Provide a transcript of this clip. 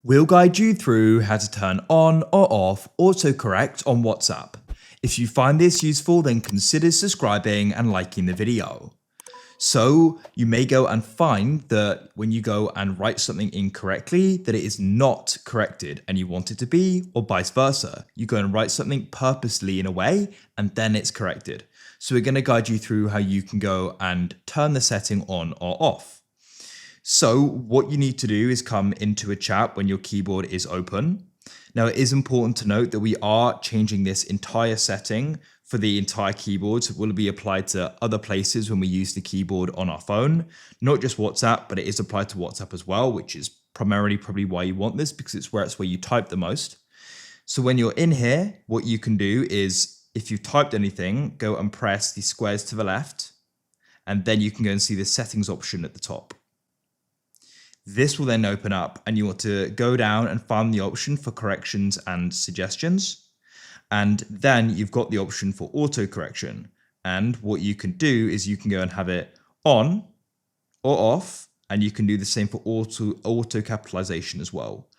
We'll guide you through how to turn on or off autocorrect on WhatsApp. If you find this useful, then consider subscribing and liking the video. So you may go and find that when you go and write something incorrectly, that it is not corrected and you want it to be, or vice versa. You go and write something purposely in a way and then it's corrected. So we're going to guide you through how you can go and turn the setting on or off. So what you need to do is come into a chat when your keyboard is open. Now it is important to note that we are changing this entire setting for the entire keyboard, so it will be applied to other places when we use the keyboard on our phone, not just WhatsApp, but it is applied to WhatsApp as well, which is primarily probably why you want this, because it's where you type the most. So when you're in here, what you can do is, if you've typed anything, go and press the squares to the left, and then you can go and see the settings option at the top. This will then open up and you want to go down and find the option for corrections and suggestions. And then you've got the option for auto correction. And what you can do is you can go and have it on or off, and you can do the same for auto capitalization as well.